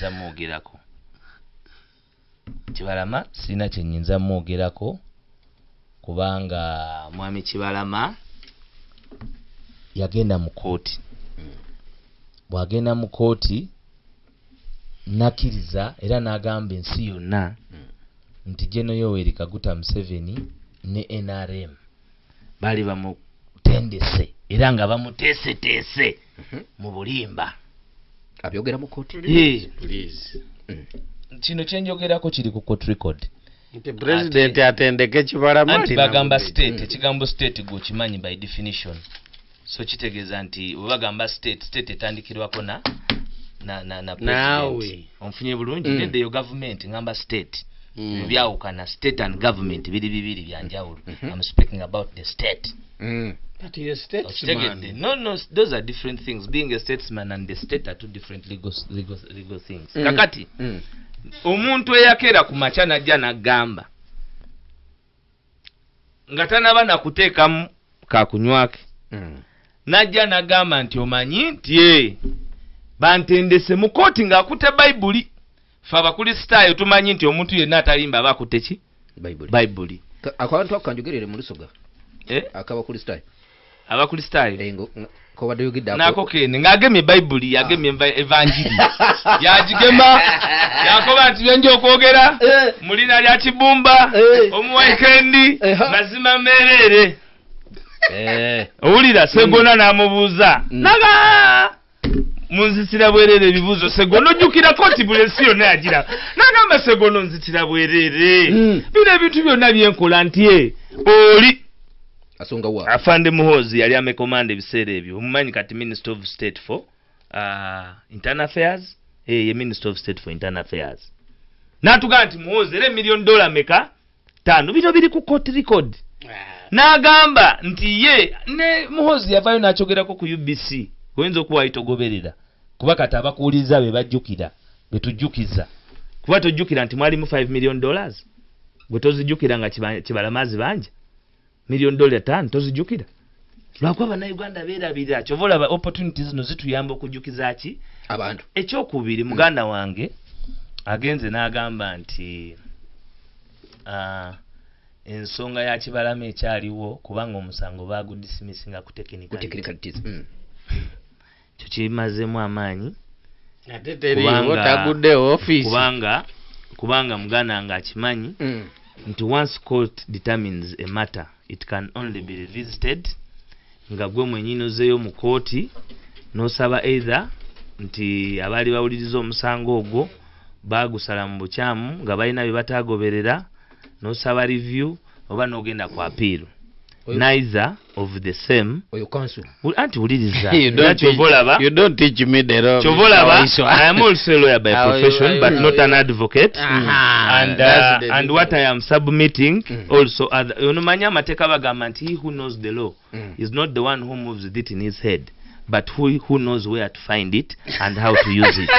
zamwogerako Kibalama sina kyenyinza mwogerako kubanga mwami Kibalama yagenda mu kooti bwagenda mu kooti nakiriza era n'agamba ensi yonna nti General Yoweri Kaguta Museveni ne NRM bali bamutendese era nga bamuteeseteese mu bulimba abyogera mu kooti please kino kyenjogerako kiri ku court record nti president atendeke Kibalama anti bagamba state ekigambo state go kimanyi by definition so kitegeeza nti bagamba state etandikirwako na nawe onfunye bulungi nedde yo government ngamba state byawukana state and government bibiri byanjawulo I'm speaking about the state but he is statesman no those are different things being a statesman and the state are two different legal things kakati omuntu eyakera ku macha najja nagamba nga tanaba nakuteekamu kakunywake najja nagamba nti omanyi nti bantendese mu kooti ng'akute bayibuli fe abakristaayo tumanyi nti omuntu yenna atalimba aba akute ki bayibuli abantu akanjogerere mu lusoga akabakristaayo abakristaayo nako kene ng'agemye bayibuli yagemye evanjiri yagigema yakoba nti byenja okwogera mulina lya kibumba omuwaikendi mazima mereere owulira Segona n'amubuuza naga munzitira bwerere ebibuuzo Segona ojjukira kooti buli ensi yonna yagira n'agamba Segona onzitira bwerere bino ebintu byonna byenkola nti oli asonga wa afande Muhoozi yali amekomanda ebiseera ebyo omumanyi kati Minister of State for Internal Affairs ye Minister of State for Internal Affairs n'atugaa nti Muhoozi era $1 million meka 5 bino biri ku court record n'agamba nti ye ne Muhoozi yavaayo n'akyogerako ku UBC oyinza okuba ayitogoberera kuba kati abakuwuliriza be bajjukira be tujjukiza kuba tojjukira nti mwalimu $5 million bwe tozijjukira nga Kibalama zibanja $1 million 5 tozijjukira lwakuba bannayuganda beerabirira kyova olaba opportunities zino zituyamba okujjukiza ki abantu ekyokubiri muganda wange agenze n'agamba nti ensonga ya Kibalama ekyaliwo kubanga omusango bagudisimisinga ku technicalities kyo kimazemu amaanyi kubanga muganda nga akimanyi nti once court determines a matter it can only be revisited nga gwe mwenyini ozeeyo mu kooti n'osaba either nti abaali bawuliriza omusango ogwo bagusala mu bukyamu nga balina bye bataagoberera n'osaba review oba n'ogenda ku appeal neither of the same oyo council anti uliriza you don't teach me the law Chovolaba I am also a lawyer by profession but not an advocate and what I am submitting also onomanya amateka bagamba nti he who knows the law is not the one who moves it in his head but who knows where to find it and how to use it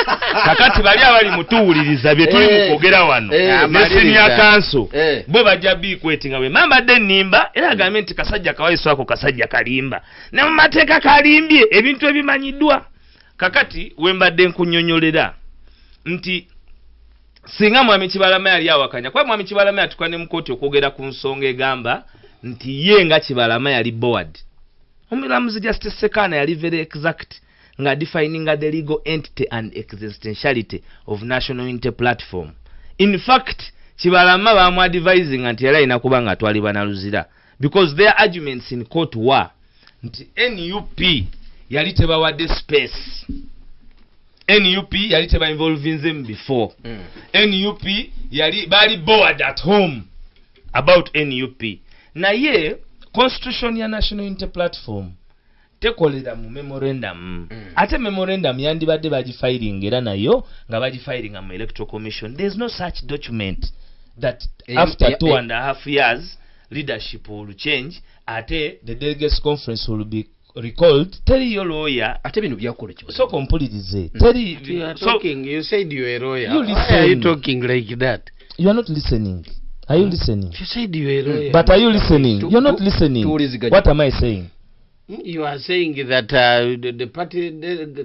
kakati bali abali mutuwuliriza bye tuli mukogera wano ne senior council bwe bajja bikwetinga we mamba de nimba era gavumenti kasajja kawaiso ako kasajja kalimba ne mu mateeka kalimbye ebintu ebimanyiddwa kakati wembadde nkunyonyolera nti singa mwami Kibalama yali awakanya kwa mwami Kibalama yatukane mu kooti okwogera ku nsonga egamba nti ye nga Kibalama yali board Omulamuzi Justice Sekana yali very exact nga defining the legal entity and existentiality of National Unity Platform. In fact, Kibalama bamu advising nti yali ina kuba nga atwalibwa na luzira because their arguments in court were nti NUP yali tebawadde space. NUP yali teba involving them before. NUP yali bali bored at home about NUP. Na ye Constitution ya National Unity Platform tekolera mu memorandum ate memorandum yandibadde bagifiling era nayo nga bagifiling mu Electoral Commission. There is no such document that after 2.5 years leadership will change ate the delegates conference will be recalled. Tell your lawyer ate bino byakola kyo so compulirize tell you said you are a lawyer. Why are you talking like that? You are not listening. Are you listening? You said you were a lawyer. But are you listening? You're not listening. What am I saying? You are saying that the party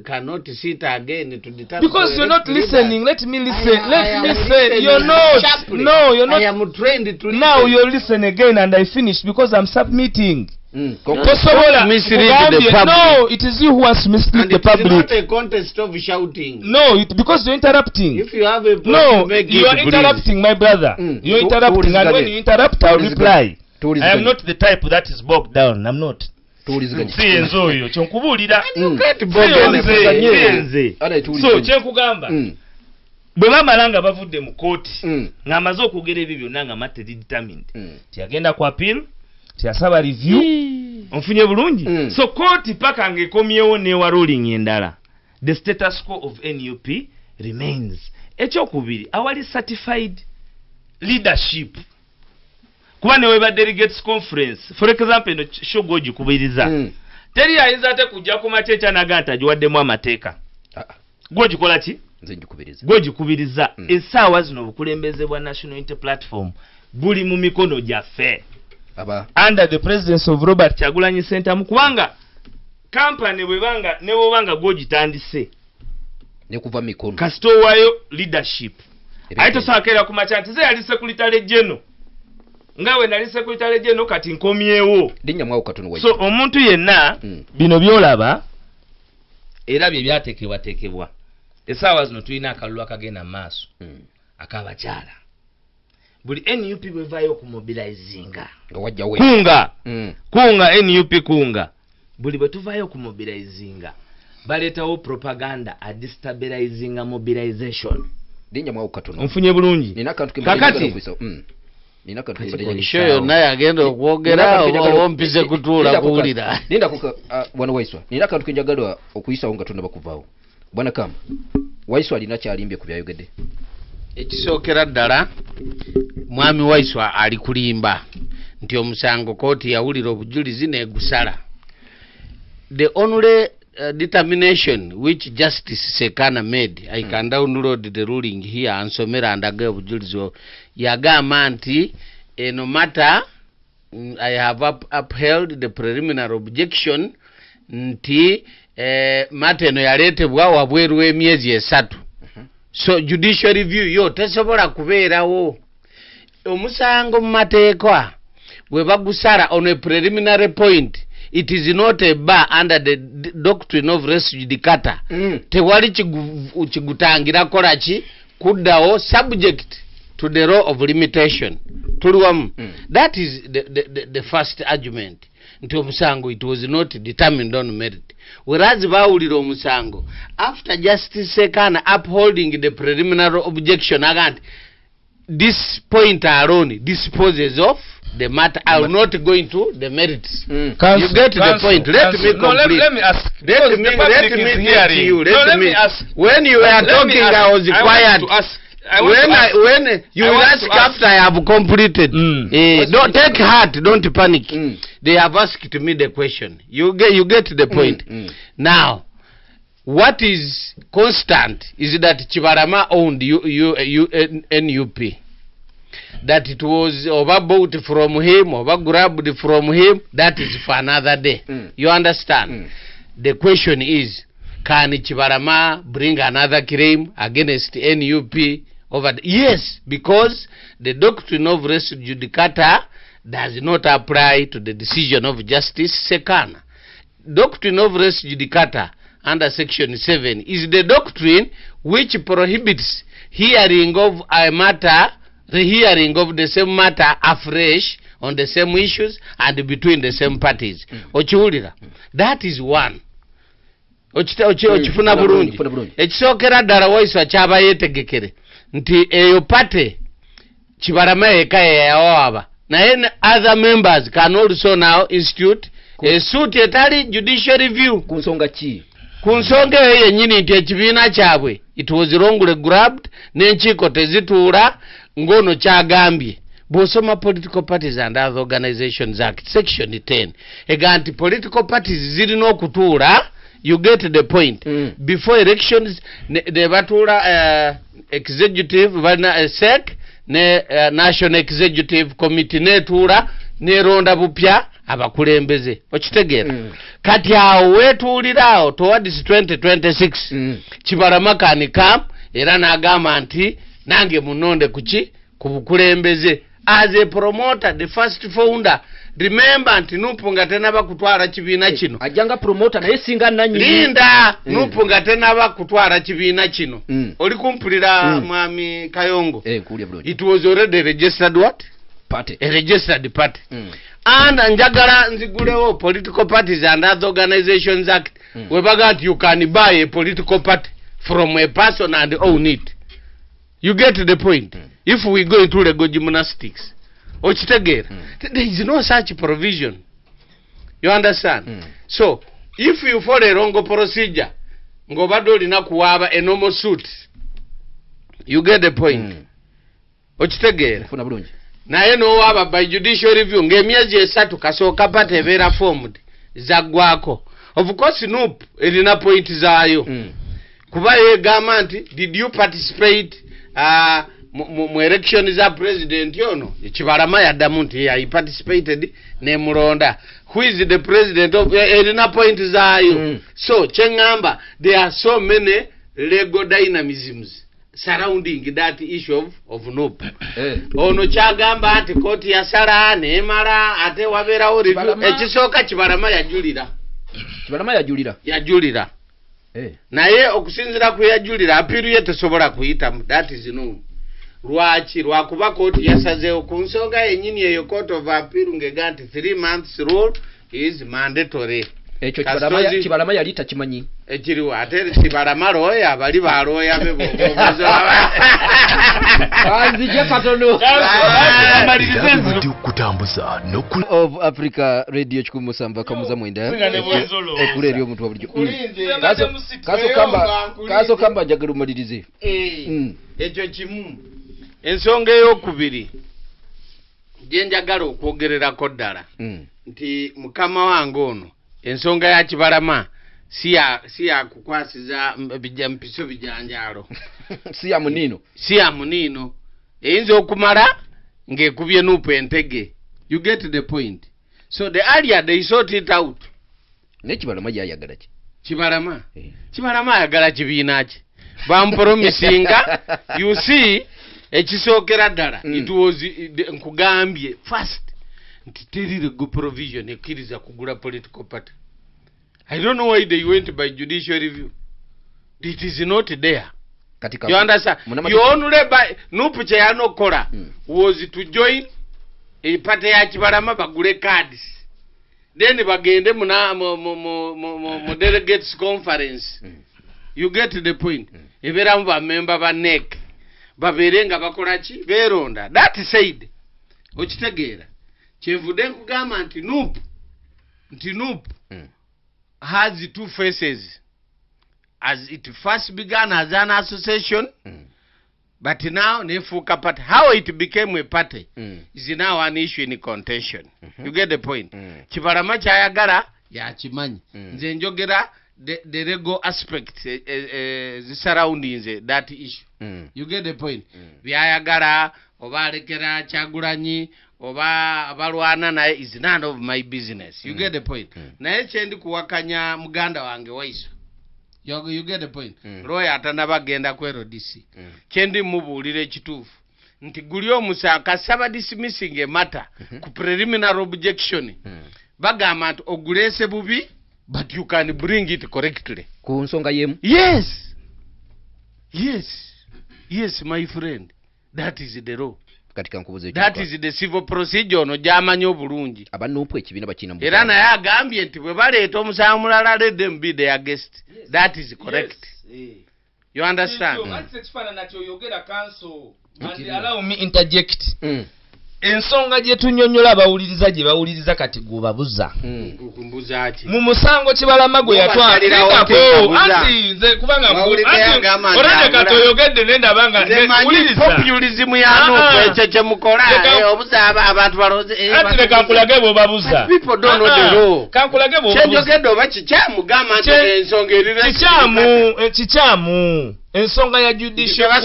cannot sit again to determine. Because you're not listening. Let me listen. Let me say. You're not. Sharply. No, you're not. I am trained to listen. Now you listen again and I finish because I'm submitting. Mislead the public. No, it is you who wants to mislead the public. It's not a contest of shouting. No, because you're interrupting. If you have a point, you are interrupting, my brother. You're interrupting, and when you interrupt, I'll reply. I am not the type that is bogged down. I'm not. So kyekugamba bwe bamalanga bavudde mu kooti ng'amaze okwogera ebyo byonna nga matte determined tiyagenda ku appeal tiyasaba review onfunye bulungi so kooti paka ng'ekomyewo n'ewa ruling endala the status quo of NUP remains. Ekyokubiri awali certified leadership kuba ne weba delegates conference for example no shogo ogikubiriza teri ayinza ate kujja ku mateeka naganta agiwaddemu amateeka gwogikola ki gwogikubiriza essaawa zino obukulembeze bwa National Unity Platform buli mu mikono gyaffe under the presidency of Robert Kyagulanyi Ssentamu kubanga kampani nebwobanga gwogitandise nekuva mikono kasito wayo leadership ate tosakeera ku makya nti ze yali secretary general ngawe nali secretary general kati nkomyewo so omuntu yenna bino byolaba era bye byateekebwateekebwa essaawa zino tulina akalulu akagenda mu maaso akabakyala buli NUP bwevaayo okumobilizinga kunga NUP kunga buli bwe tuvaayo okumobilizinga baleetawo propaganda adestabilizinga mobilization onfunye bulungi kakati show yonna yagenda okwogera ompise kutuula kuwulira bwana Waiswa nina akantu kenjagalwa okuyisawo nga tonna bakuvaawo bwana Kama Waiswa alina kyalimbye ku byayogedde ekisookera ddala mwami Waiswa ali kulimba nti omusango kooti yawulira obujulizi negusala the only determination which Justice Sekana made I can download the ruling here ansomera andaga obujulizi yagamba nti no matter I have upheld the preliminary objection nti mateno yaletebwa wabweru emyezi 3 so judicial review yo tesobola kubeerawo omusango mu mateeka bwe bagusala on a preliminary point it is not a bar under the doctrine of res judicata tewali kigutangira kolaki kuddawo subject to the law of limitation tuliwamu that is the first argument nti omusango it was not determined on merit whereas bawulira omusango after Justice Sekana upholding the preliminary objection against this point alone disposes of the matter. I will not go into the merits. You get the point. Let me complete. Let me ask. Let me ask. When you were talking, I was quiet. When you ask after I have completed, don't take heart, don't panic. They have asked me the question. You get the point. Now, what is constant is that Kibalama owned NUP. That it was overbought from him, overgrabbed from him, that is for another day. You understand? The question is, can Kibalama bring another claim against NUP over yes, because the doctrine of res judicata does not apply to the decision of Justice Sekana. Doctrine of res judicata under section 7 is the doctrine which prohibits hearing of a matter, the hearing of the same matter afresh on the same issues and between the same parties. Ochiwulira. That is one. Ochifuna bulungi. Ekisookera ddala Waiswa kyaba yeetegekere nti eyo pate Kibalama eka yawaba naye other members can also now institute a suit etali judicial review ku nsonga ki ku nsonga eyo yennyini nti ekibiina kyabwe it was wrongly grabbed n'enkiiko tezituula ngono kyagambye bw'osoma Political Parties and Other Organizations Act section 10 ega nti political parties zirina okutuula. You get the point. Before elections, the Batura executive, SEC, National Executive Committee, Netura, Neronda Bupia, abakulembeze okitegeera kati awo wetuulirawo towards 2026 Kibalama kanika era n'agamba nti nange munonde kuki ku bukulembeze as a promoter, the first founder. Remember nti Nupunga tenaba kutwala kibiina kino ajanga promoter naye singa nanyi linda Nupunga tenaba kutwala kibiina kino oli kumpulira mwami Kayongo it was already registered what party, a registered party and njagala nzigulewo political parties and other organizations act webaga nti you can buy a political party from a person and own it. You get the point. If we go into legal gymnastics there is no such provision. You understand? So if you follow a wrong procedure ngobado lina kuwaba a normal suit, you get the point. Ochitegera funa bulungi naye no waba by judicial review ng'emyezi esatu kasooka pate ebeera formed zaggwako. Of course NUP erina point zaayo kuba yegamba nti did you participate mu election za president yono Kibalama yaddamu nti I participated ne mulonda. Who is the president of erina point zaayo so chengamba there are so many legal dynamisms surrounding that issue of NUP. Ono kyagamba ati koti yasala nemala ate wabeerawo ekisooka Kibalama yajulira naye okusinzira ku yajulira apiru ye tesobola kuyitamu. That is no lwaki lwakuba koti yasazeewo ku nsonga yennyini eyo court of appeal ngega nti 3 months rule is mandatory. Ekyo Kibalama yali takimanyi ekiriwo ate Kibalama looya bali balooya be banzije katono kutambuza of Africa Radio 107.9 ekule eryo omuntu wabuljo kaso kamba njagala umalirize ekyo kimu. Ensonga ey'okubiri gye njagala okwogererako ddala nti mukama wange ono ensonga ya Kibalama si ya kukwasiza mpiso bijanjalo si ya munino eyinza okumala ng'ekubye NUP entege. You get the point. So the earlier they sort it out. Ne Kibalama yayagala ki Kibalama ayagala kibiina ki bampromisinga you see ekisookera ddala it was nkugambye first nti teri legal provision ekkiriza kugula political party. I don't know why they went by judicial review. It is not there. You understand? You only by NUP kyeyanokola was to join a party ya Kibalama bagule cards. Then bagende mu delegates conference. You get the point. Eberamu ba member ba NEC baberenga bakola ki beronda. That said okitegeera kyevude nkugamba nti NUP has two faces. As it first began as an association, but now nefuka party. How it became a party is now an issue in contention. You get the point. Kibalama kyayagala yakimanyi. Nze njogera the legal aspect surrounding that issue. You get the point. Byayagala oba alekera Kyagulanyi oba abalwana naye is none of my business. You get the point. Naye kyendi kuwakanya muganda wange Waiswa. You get the point. Lawyer atanabagenda ku RDC. Kyendi mubuulira ekituufu nti guli omusaka saba dismissing a matter ku preliminary objection bagamba nti ogulese bubi but you can bring it correctly ku nsonga yemu. Yes my friend, that is the law. Katika nkubuze that is the civil procedure no jamanyi obulungi abanupu ekibiina bakina mu era naye agambye nti bwe baleeta omusango mulala let them be their guest. That is correct. You understand? Allow me interject. Ensonga gye tunyonnyola abawuliriza gye bawuliriza kati gubabuza mu musango Kibalama gwe yatwalirako anti nze kubanga olende katoyogedde nenda banga populism yano ekyeche mukola obuzaba abantu baloze ati lekankulage bobabuza people don't know the law kankulage bobabuza kyogedde oba kikyamu gamba nti ensonga erire kikyamu ensonga ya judicial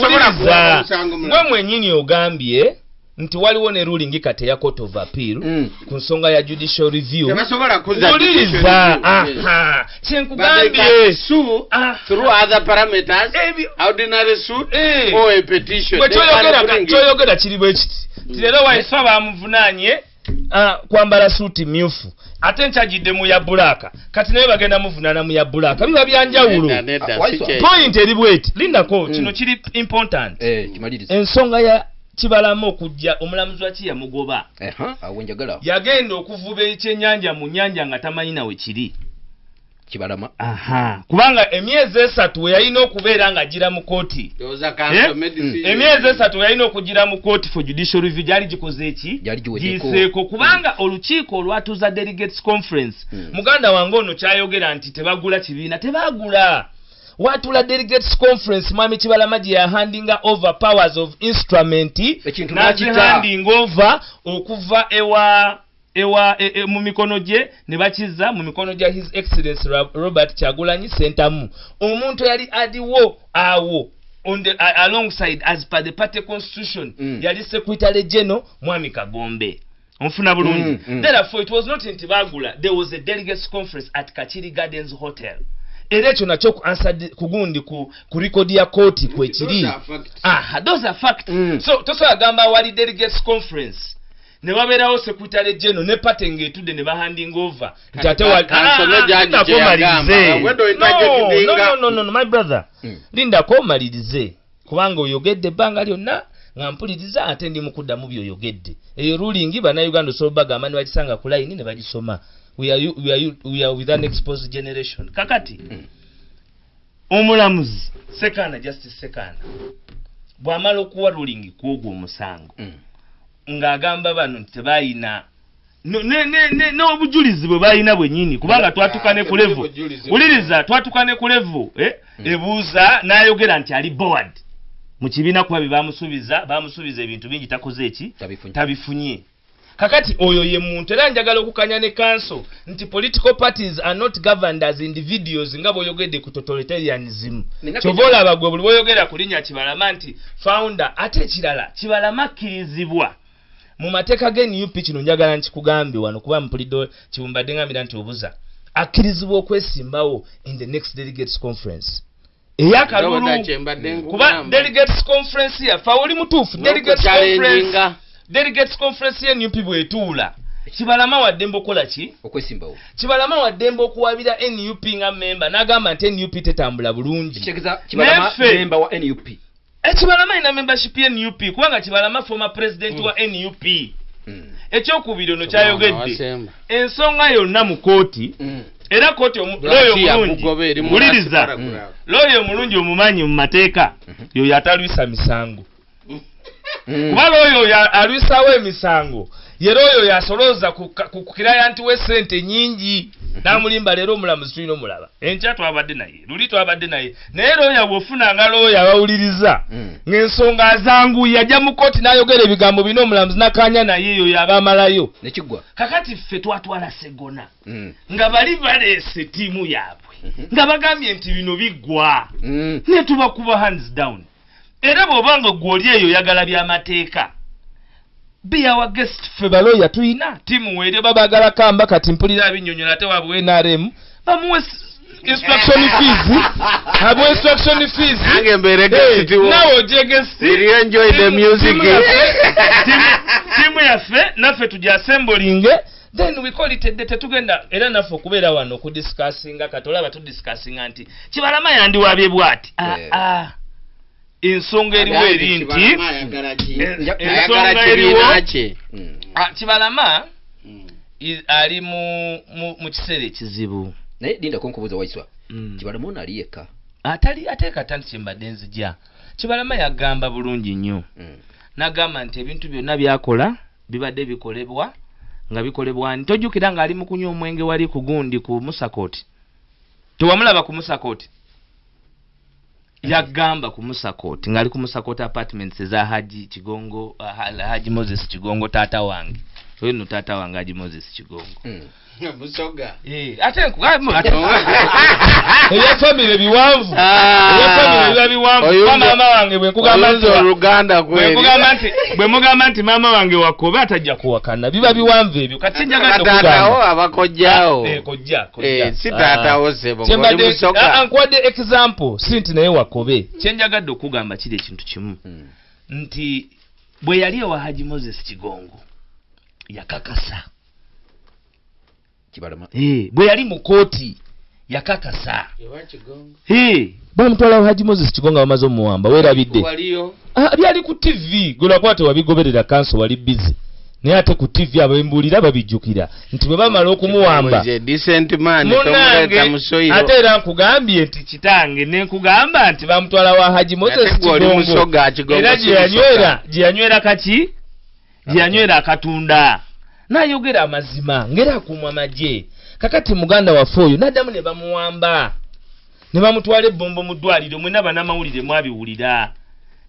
gwe mwenyini ogambye nti waliwo ne ruling kate ya court of appeal ku nsonga ya judicial review uliriza kyenkugambye through other parameters ordinary suit or a petition kyoyogera kiri bwe kiti tirero waiswa bamuvunanye kwambala suuti myufu ate nkyagidde mu ya bulaka kati naye bagenda muvunana mu ya bulaka biba byanjawulo point eri bweti lindako kino kiri important ensonga ya Kibalama okujja omulamuzi wa kiya mugoba awenjagala yagenda okuvuba ekyennyanja mu nnyanja nga tamanyi nawe kiri Kibalama kubanga emyezi 3 we yalina okubeera nga agira mu kooti emyezi 3 we yalina okugira mu kooti for judicial review gyali gikoze eki giseeko kubanga olukiiko olwatuuza delegates conference muganda wange ono kyayogera nti tebagula kibiina tebagula watula delegates conference mwami Kibalama gye yahandinga over powers of instrument nazihanding over okuva ewa mu mikono gye ne bakiza mu mikono gya his excellence Robert Kyagulanyi Sentamu omuntu yali adiwo awo alongside as per the party constitution yali secretary general mwami Kagombe onfuna bulungi therefore it was not in Tibagula there was a delegates conference at Kachiri Gardens Hotel era ekyo nakyo kugundi ku record ya court kwekiri those are facts so tosobola gamba wali delegates conference ne babeerawo secretary general ne party ng'etudde ne bahanding over no my brother lindako malirize kubanga oyogedde ebbanga lyonna nga mpuliriza ate ndi mukuddamu by'oyogedde eyo ruling bannayuganda osobola bagamba ne bakisanga ku line ne bagisoma we are with an exposed generation kakati omulamuzi sekana justice sekana bw'amala okuwa ruling kwogwo omusango ng'agamba bano nti tebayina n'obujulizi bwe bayina bwennyini kubanga twatukane ku level wuliriza twatukane ku level ebuuza n'ayogera nti ali board mu kibiina kuba bye bamusuubiza ebintu bingi takoze eki tabifunye kakati oyo ye muntu era njagala okukanya ne council nti political parties are not governed as individuals nga boyogedde ku totalitarianism kyobola abagwe buli boyogera ku linnya Kibalama nti founder ate ekirala Kibalama akkirizibwa mu mateeka g'NUP kino njagala nkikugambe wano kuba mpulidde kibumbadde ngambira nti obuza akkirizibwa okwesimbawo in the next delegates conference eyakalulu kuba delegates conference yafa oli mutuufu delegates conference ye NUP bwetuula Kibalama wadde okola ki okwesimbawo Kibalama wadde okuwabira NUP nga member n'agamba nti NUP tetambula bulungi Kibalama member wa NUP Kibalama ina membership ya NUP kubanga Kibalama former president wa NUP ekyokubiri ono kyayogedde ensonga yonna mu kooti era kooti loyo mulungi muliriza loyo mulungi omumanyi mu mateeka yoyo atalwisa misango kuba loyo alwisawo emisango yera oyo yasoloza ku client we sente nyingi namulimba leero omulamuzi tulina omulaba enkya twabadde naye luli twabadde naye naye loya bw'ofunanga loya abawuliriza ng'ensonga azangu yajja mu kooti n'ayogera ebigambo bino omulamuzi nakanya naye eyo yabamalayo nekigwa kakati ffe twatwala segona nga bali baleese ttiimu yaabwe nga bagambye nti bino biggwa ne tubakuba hands down era bw'obanga gw'oli eyo yagala by'amateeka be our guest ffe baloya tuyina timu weeryo babagala kamba kati mpulira abinyonyola ate wabwe NRM bamuwe instruction fees abo instruction fees nange mbere guest nawo guest really enjoy the music timu yaffe naffe tujja assembling then we call it a tetugenda era naffe okubeera wano okudiscussinga katolaba tudiscussinga nti Kibalama yandiwabye bwati ensonga eriwo eri nti ensonga eriwo Kibalama ali mu kiseera ekizibu naye linda konkubuza waiswa Kibalama ono ali yekka atali ateeka nti kyembadde nzija Kibalama yagamba bulungi nnyo n'agamba nti ebintu byonna byakola bibadde bikolebwa nga bikolebwa nti tojjukira ng'ali mu kunywa omwenge wali ku gundi ku Musakooti tewamulaba ku Musakooti yagamba ku Musakooti ngali ku Musakooti apartments eza Haji Kigongo Haji Moses Kigongo taata wange Wenu tata wangaji Moses Chigongo. Musoga. Ate nkugamu. Eya family biwanvu. Eya family biwanvu. Mama wange bwe nkugamba nti Uganda kweli. Bwe mugamba nti mama wange wakobe atajja kuwakana. Biba biwanvu ebyo. Kati njagadde okugamba. Tatawo abakojjao. Kojja. Si tatawo sebo. Ngoli musoga. Ankwadde example sinti naye wakobe. Kyenjagadde okugamba kiri ekintu kimu. Nti bwe yali ewa Haji Moses Chigongo yakakasa. Kibalama. Bwe yali mu kooti yakakasa. Ewa Chigongo. Bamutwala Haji Moses Chigongo bamaze omuwamba werabidde. Waliyo. Byali ku TV gulakwate wabigoberera kanso wali busy. Naye ate ku TV abembulira babijjukira nti bwe bamala okumuwamba. Decent man tomuleta musoyiro. Ate era nkugambye nti kitange ne nkugamba nti bamutwala wa Haji Moses Chigongo. Era gye yanywera kaki? Gye yanywera akatunda. Nayogera amazima ngera kumwa maje. Kakati muganda waffe oyo naddamu ne bamuwamba. Ne bamutwala ebbombo mu ddwaliro mwe naba n'amawulire mwabiwulira.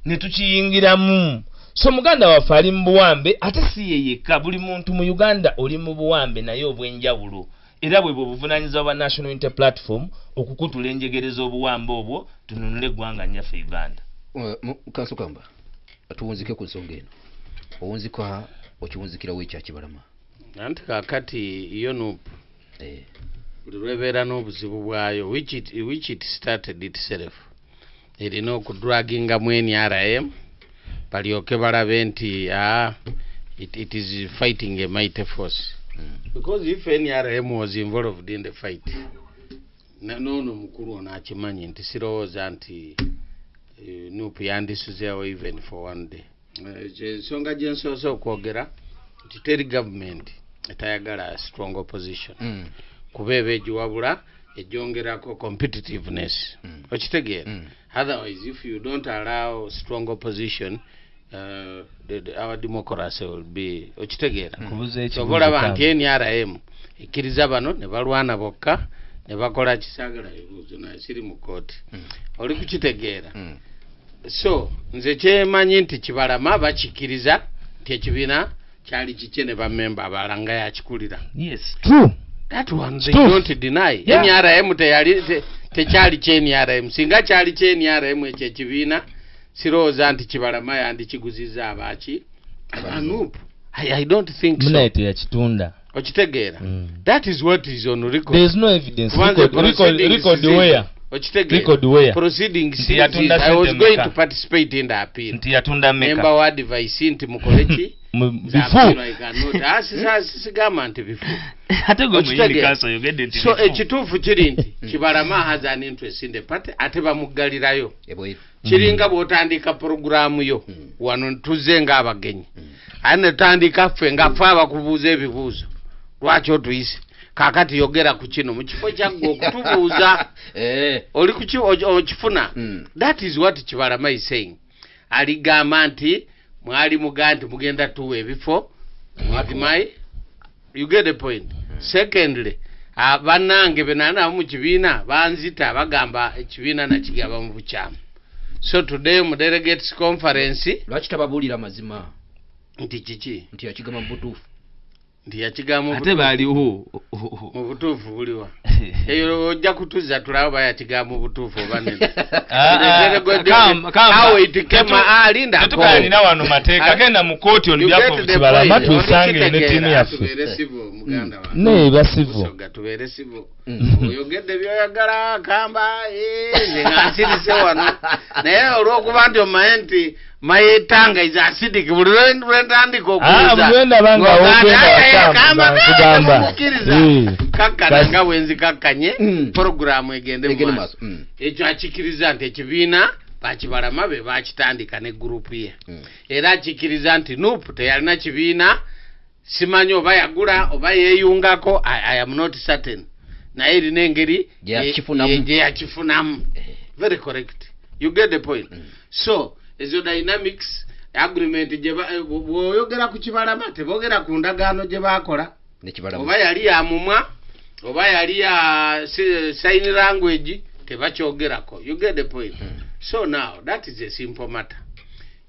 Ne tukiyingiramu. So muganda waffe ali mu buwambe ate si yeyeka buli muntu mu Uganda oli mu buwambe naye obwenjawulo. Era bwe buvunanyizibwa bwa National Unity Platform okukutula enjegereza obuwambe obwo tununule eggwanga nnyaffe Uganda. Kansokamba atuwunzike ku nsonga eno. Owunzika okiwunzikira w'ekya Kibalama. Nanti kakati iyo nupu. Buli lwebeera n'obuzibu bwayo which it started itself. Erina okudraginga mu NRM balyoke balabe nti it is fighting a mighty force. Because if NRM was involved in the fight, no mukuru ono akimanyi nti sirowooza nti nupu yandisuzeewo even for one day. Ensonga gye nsoose okwogera nti teri government etayagala strong opposition. Kuba eba egiwabula ejyongerako competitiveness. Okitegeera. Otherwise if you don't allow strong opposition our democracy will be okitegeera. Obolaba nti NRM ekkiriza bano ne balwana bokka ne bakola kisaagala ebibuuzo naye siri mu kooti. Oli kukitegeera. So nze kyemanyi nti Kibalama bakikkiriza nti ekibiina kyali kikye ne bammemba abalala nga yakikulira. Yes, true. That one they don't deny. NRM tekyali kye-NRM. Singa kyali kye-NRM ekyo ekibiina sirowooza nti Kibalama yandikiguziza abaaki anupu. I don't think so. Munaite yakitunda. Okitegeera. That is what is on record. There is no evidence. Record where? Okitegeera. Proceeding ceases. I was going to participate in the appeal. Nti yatunda meka. Member wa advice nti mukoleki. Before. Sigamba nti before. Ate go muyindi kaso yogedde nti. So ekituufu kiri nti Kibalama has an interest in the party ate bamuggalirayo. Kiringa bw'otandika programu yo wano tuze nga abagenyi. Ane tandika ffe nga ffe abakubuuza ebibuuzo. Lwaki otuyise? Kakati yogera ku kino mu kifo kyagwe okutubuuza. Oli okifuna. That is what Kibalama is saying. Aligamba nti mwali muganti mugenda tuwe ebifo. You get the point. Secondly, bannange benana mu kibiina banzita bagamba ekibiina nakigaba mu bukyamu. So today mu delegates conference lwaki tababulira mazima nti kiki nti yakigama mu butuufu nti yakigama mu ate baliwo mu butuufu buliwa eyo ojja kutuza tulaba bayakigama mu butuufu obanene how it came alinda tutukanira wano mateeka genda mu kooti olubyapo Kibalama tusange ne timu yaffe ne basivo tubeere sivo oyogedde byoyagala kamba ngansirise wano naye olw'okuba nti omaye nti mayetanga is acidic buli lwentandika okugamba kakkana nga bwenzi kakkanye programu egende mu maaso ekyo akikiriza nti ekibiina bakibalama be bakitandika ne gurupu ye era akikiriza nti nupu teyalina kibiina simanyi oba yagula oba yeeyungako I am not certain naye erina engeri gye yakifunamu very correct you get the point so ezo dynamics agreement bw'oyogera ku Kibalama teboogera ku ndagaano gye baakola oba yali yamumwa oba yali ya sign language tebakyogerako you get the point so now that is a simple matter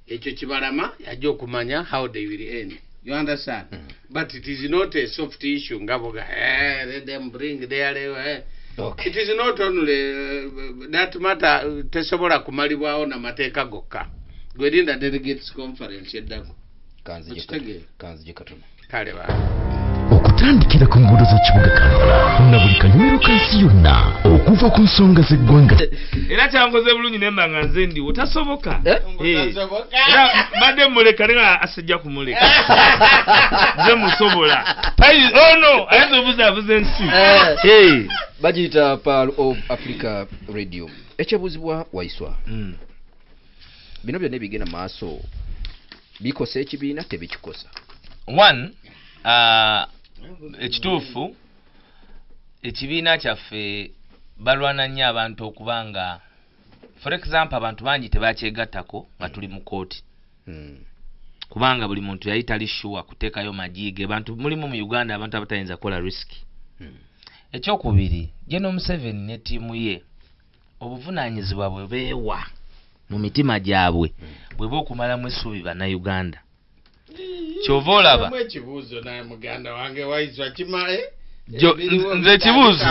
ekyo Kibalama yajja okumanya how they will end You understand? But it is not a soft issue. Ngaboga, let them bring their. Okay. It is not only that matter. Tesobola kumalibwawo na mateeka gokka. Gwedinda delegates conference yeddako. Kanzije katono. Kale ba. Okutandikira ku nguudo z'ekibuga Kampala na buli kanyumiro kansi yonna okuva ku nsonga z'eggwanga. Era kyankoze bulungi nemba nga nze ndi otasoboka. Era badde muleka nga asijja kumuleka. Nze musobola. No, ayinza obuzaabuza ensi. Bagiyita Pearl of Africa Radio. Ekyebuuzibwa Waiswa. Bino byonna bigenda maaso bikosa ekibiina tebikikosa. One, ekituufu ekibiina kyaffe balwana nnyo abantu okubanga for example abantu bangi tebakyegattako nga tuli mu kooti kubanga buli muntu yali tali sure kuteekayo majiige abantu mulimu mu Uganda abantu abatayinza kukola risk. Ekyokubiri General Museveni ne ttiimu ye obuvunaanyizibwa bwe beewa mu mitima gyabwe bwe bw'okumalamu essuubi bannayuganda. Kyova olaba ekibuuzo naye muganda wange Waiswa kimale nze ekibuuzo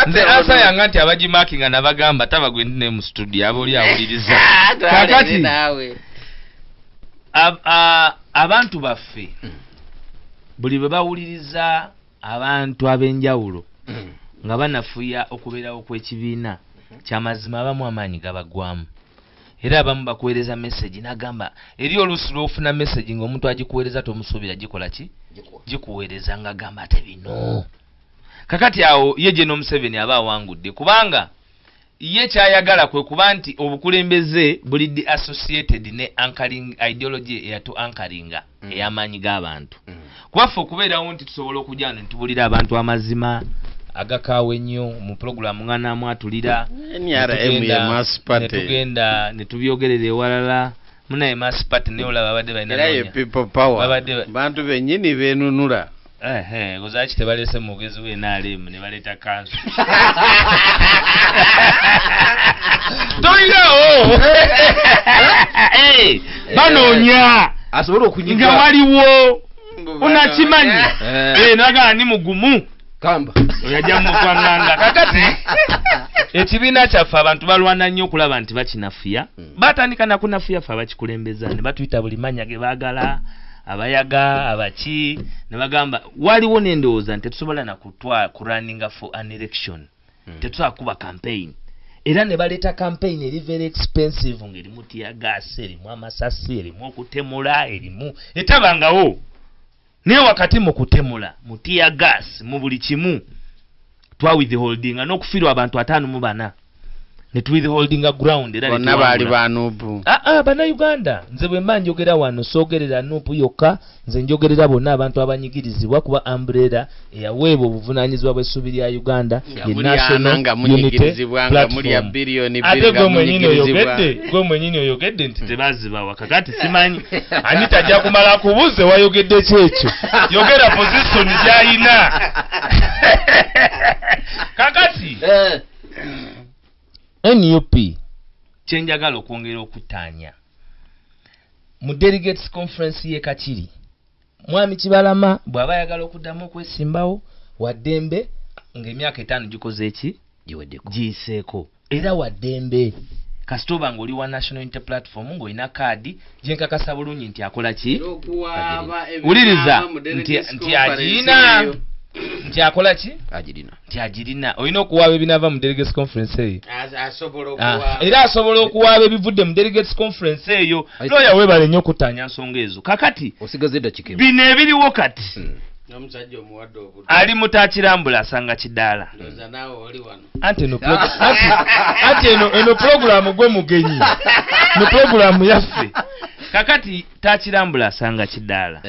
nze ansa yange nti abagimakinga nabagamba taba gwe ndi ne mu studio aba oli awuliriza. Kakati abantu baffe buli bwe bawuliriza abantu ab'enjawulo nga banafuya okubeerawo kw'ekibiina kyamazima abamu amaanyi gabagwamu. Era abamu bakuweereza message nagamba eri oluusi lw'ofuna message ng'omuntu agikuweereza tomusuubira gikola ki? Gikuweereza nga gamba ate bino. Kakati awo ye General Museveni aba awangudde kubanga ye kyayagala kwe kuba nti obukulembeze buli associated ne anchoring ideology eyatu anchoringa ey'amaanyi g'abantu. Kubaffe okubeerawo nti tusobola okujja ne tubulira abantu amazima agakaawe nnyo mu programu nga namwatulira NRM ya Mass Party netugenda netubyogerera ewalala munaye Mass Party ne olaba abadde balina nonya people power bantu bennyini beenunula gozaki tebalese mugezi we NRM ne baleeta kansu toyirawo banoonya asobola okunyinga nga waliwo unakimanyi nagaa ni mugumu kamba oyajja mukwanganga. Kakati ekibiina kyaffe abantu balwana nnyo okulaba nti bakinafuya batandika nakunafuya ffe abakikulembeza ne batuyita buli mannya ge baagala abayaga abaki ne bagamba waliwo n'endowooza nti tetusobola nakutwa kurunninga for an election tetusobola kuba campaign era ne baleeta campaign eri very expensive ng'erimu tiyagaasi erimu amasasi erimu okutemula erimu etabangawo naye wakati mu kutemula mu tear gas mu buli kimu twa withholding n'okufiirwa abantu 54 ne tu withholding ground era bonna baali banupu bannayuganda nze bwe mba njogera wano soogerera nupu yokka nze njogerera bonna abantu abanyigirizibwa kuba umbrella eyaweebwa obuvunaanyizibwa bw'essuubi lya Uganda ye National Unity Platform. Ate gwe mwenyini oyogedde nti tebazibawa kakati simanyi ani tajja kumala kubuze wayogedde kyekyo yogera position gy'ayina kakati NUP kyenjagala okwongera okutaanya mu delegates conference ye Kakiri mwami Kibalama bw'aba ayagala okuddamu okwesimbawo waddembe ng'emyaka 5 gikoze eki giyiseeko era waddembe kasitoba ng'oli wa National Unity Platform ng'olina kaadi gyenkakasa bulungi nti akola ki wuliriza nti agirina nti akola ki nti agirina olina okuwaaba ebinava mu delegates conference eyo era asobola okuwaaba ebivudde mu delegates conference eyo looya weebale nnyo okutaanya nsonga ezo kakati bino ebiriwo kati ali mutakirambula asanga kidaala anti eno programu gwe mugenyi ne programu yaffe kakati takirambula asanga kidaala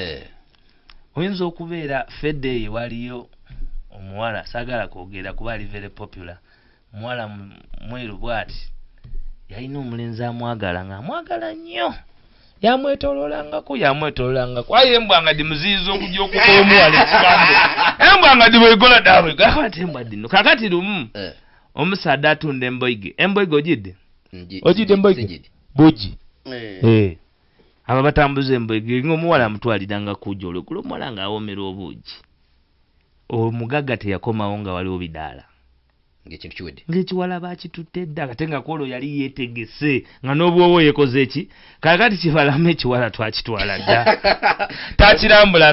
oyinza okubeera fedde eyo waliyo omuwala saagala kwogera kuba ali very popular muwala mweru bwati yalina omulenzi amwagala ng'amwagala nnyo yamwetololangako aye embwa nga dimuziyiza okujja okukola omuwala ekigambo embwa nga dibwegola daabwegakati embwa dino kakati lumu omusaadde atunda emboige ogidde embwoige bugi aba batambuza embwege ng'omuwala amutwaliranga kujja kulo omuwala ng'awomera obuugi omugagga teyakomawo nga waliwo bidaala ng'ekintu kiwedde ng'ekiwala baakitutte dda ate nga kwolwo yali yeetegese nga n'obwoba yekoze eki kakati Kibalama ekiwala twakitwala dda taakirambula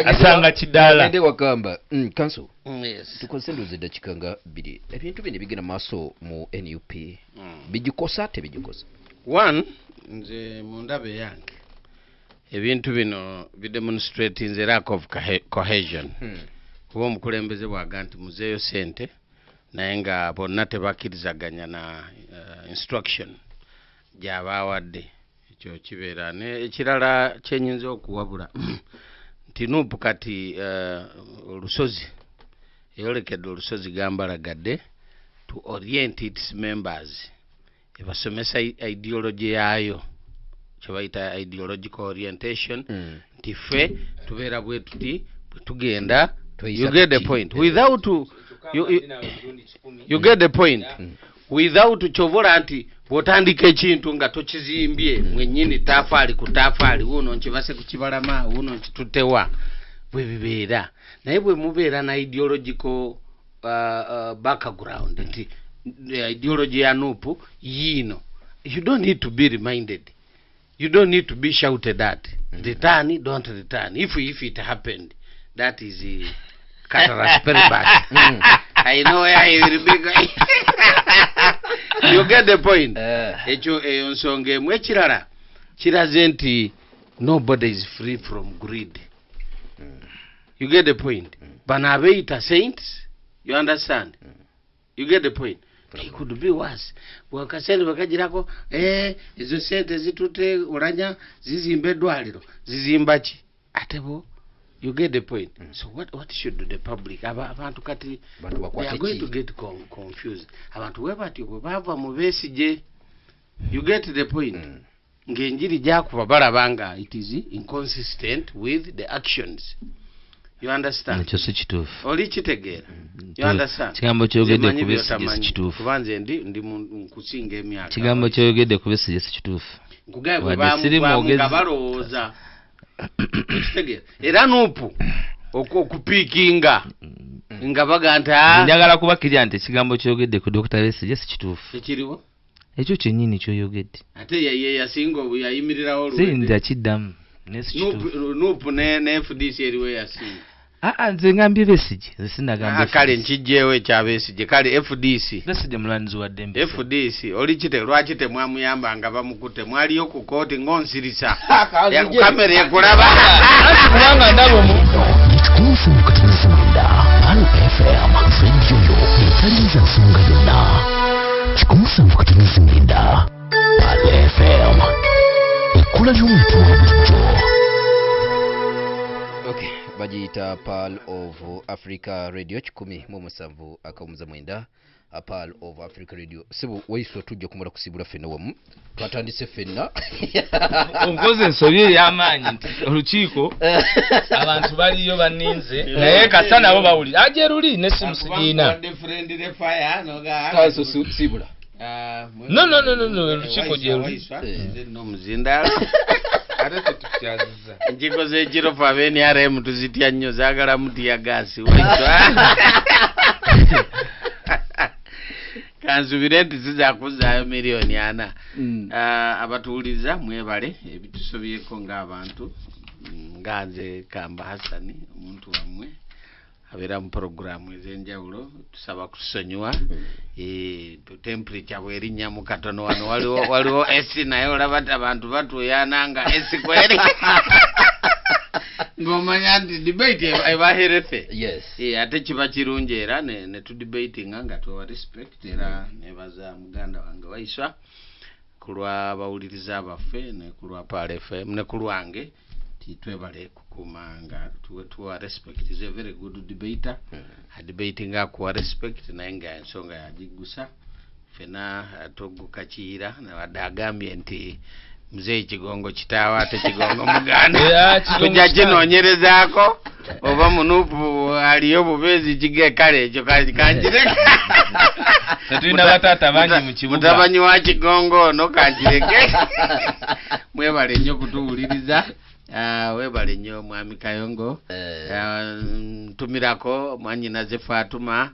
asanga kidaala ende wakamba kanso Yes. tukozese endowooza eddakiika nga 2 ebintu bino bigenda maaso mu NUP bigikosa tebigikosa one nze mu ndabe yange ebintu bino bidemonstrating the lack of cohesion kuba omukulembeze bwaga nti muzeeyo sente naye nga bonna tebakkirizaganya na instruction gy'aba awadde ekyo kibeera ekirala kyenyinza okuwabula nti nuupu kati olusozi eyolekedde olusozi gambalagadde to orient its members ebasomesa ideology yaayo kyebayita ideological orientation nti ffe tubeera bwe tuti bwe tugenda you get the point without you get the point without chovola nti bwotandika ekintu nga tokizimbye mwennyini taafaali ku taafaali wuuno nkibase ku Kibalama wuuno nkitutewa bwe bibeera naye bwe mubeera na ideological background nti ideology ya nuupu yiino you don't need to be reminded you don't need to be shouted at return don't return if it happened that is Cataract Peribat. I know where I will be going. You get the point. Echo ensonge mwe kirala kiraze nti nobody is free from greed. You get the point. Bana abeita saints, you understand? You get the point. It could be worse. Bwakasene bakagirako ezo sente zitute oranya zizimba eddwaliro zizimba ki atebo. You get the point. So what should the public abantu kati they are going to get confused. Abantu webati bava mu besije. You get the point. Ngenjiri jakuba balabanga it is inconsistent with the actions. You understand? Ekyo si kituufu. Oli kitegeera. You understand? Kigambo kyogedde ku besije si kituufu. Kubanze ndi nkusinga emyaka. Kigambo kyogedde ku besije si kituufu. Nkugaye bwa balowooza. Era nuupu okupiikinga nga baganta njagala kubakkiriza nti ekigambo kyogedde ku Dr. Besigye si kituufu ekiriwo ekyo kyennyini kyoyogedde ate ye yasinga yayimirirawo olwedde kiddamu nuupu ne FDC eriwo yasinga nze ngambye Besigye nze sinagamba kale nkijjeewo ekya Besigye kale FDC Besigye mulanzi wa ddembe FDC oli kite lwaki temwamuyamba nga bamukute mwaliyo ku kooti ng'onsirisa kamera ekulaba kubanga ndaba omuntu ekikuufu mu katonzi mwenda Palo FM rediyo yo etaliiza nsonga yonna kikuufu mu katonzi mwenda Palo FM ekula ly'omuntu wa bulijjo. Okay, bagiyita Pearl of Africa Radio 107 akawumuza mwenda Pearl of Africa Radio. Sibu waiswa tujja kumala kusibula fenna wamu twatandise fenna onkoze ensobi ey'amaanyi nti olukiiko abantu baliyo baninze naye kasa nabo bawulira aje luli nesimu sigiina kaso sibula no olukiiko gye luli n'omuzindaalo ate tetukyaziza nkikoze ekirofu aba NRM tuzitya nnyo zaagala mutiya gaasi kansubire nti zizakuzaayo miliyoni 4 abatuwuliza mwebale ebitusobyeko ng'abantu nga nze Kamba Hasani omuntu wammwe abeera mu programu ez'enjawulo tusaba kutusonyiwa temperature bwerinnya mu katono wano waliwo esi naye olaba ti abantu batuuyana nga esi kweri ng'omanya nti debate ebaherefe ate kiba kirungi era ne tudebatinga nga tuwa respect era nebaza muganda wange Waiswa ku lwa bawuliriza baffe ne ku lwa Palo FM ne ku lwange twebale kukuuma nga tuwa respect is a very good debater debating akuwa respect naye nga ensonga yagigusa fena togukakiira nawadde agambye nti muzeeyi kigongo kitaawa ate kigongo muganda tujja kinoonyerezaako oba munuupu aliyo bubeezi kige kale ekyo kanjireke tulina bataata bangi mu kibuga mutabanyi wa kigongo ono kanjireke mwebale nnyo kutuwuliriza. Webale nnyo mwami Kayongo. Ntumirako mwanyinaze Fatuma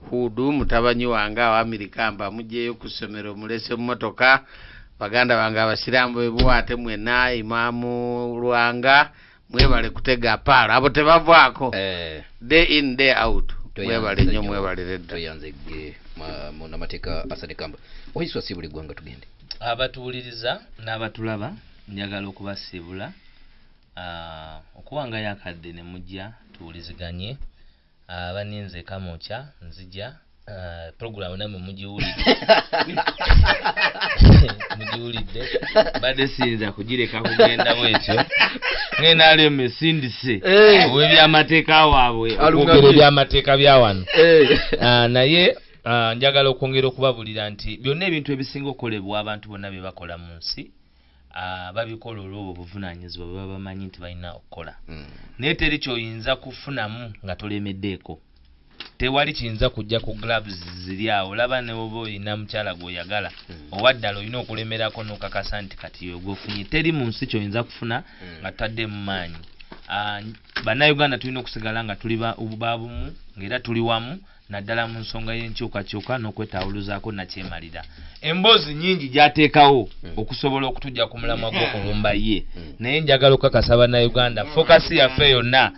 Hudu mutabanyi wange wa Amerikamba mujjeyo ku ssomero mulese mmotoka. Baganda bange abasiramu bebuwate mwena Imamu Lwanga mwebale kutega pala abo tebavaako day in day out. Mwebale nnyo mwebale redda toyanzege muna mateeka asadekamba Waiswa sibuli gwanga tugende abatuwuliriza n'abatulaba njagala okubasiibula okuwanga yakadde ne mujja tuwuliziganye baninze kamokya nzija program namwe mugiwulidde badde siyinza kugireka kugenda mwekyo ngenda aleme esindise ow'ebyamateeka waabwe okwogera ebyamateeka bya wano naye njagala okwongera okubabulira nti byonna ebintu ebisinga okukolebwa abantu bonna bye bakola mu nsi babikola olw'obwo obuvunaanyizibwa bwe baba bamanyi nti balina okukola naye teri kyoyinza kufunamu nga tolemeddeeko. Tewali kiyinza kujja ku gloves ziri awo olaba ne oba olina mukyala gw'oyagala owaddala olina okulemerako n'okakasa nti kati ogwofunye teri mu nsi kyoyinza kufuna nga tutadde mu maanyi. Bannayuganda tulina okusigala nga tuli babumu ng'era tuli wamu naddala mu nsonga y'enkyukakyuka n'okwetawuluzaako nakyemalira. Emboozi nyingi gy'ateekawo okusobola okutujja ku mulamwa gw'okulumba ye naye njagala okukakasa bannayuganda fokasi yaffe yonna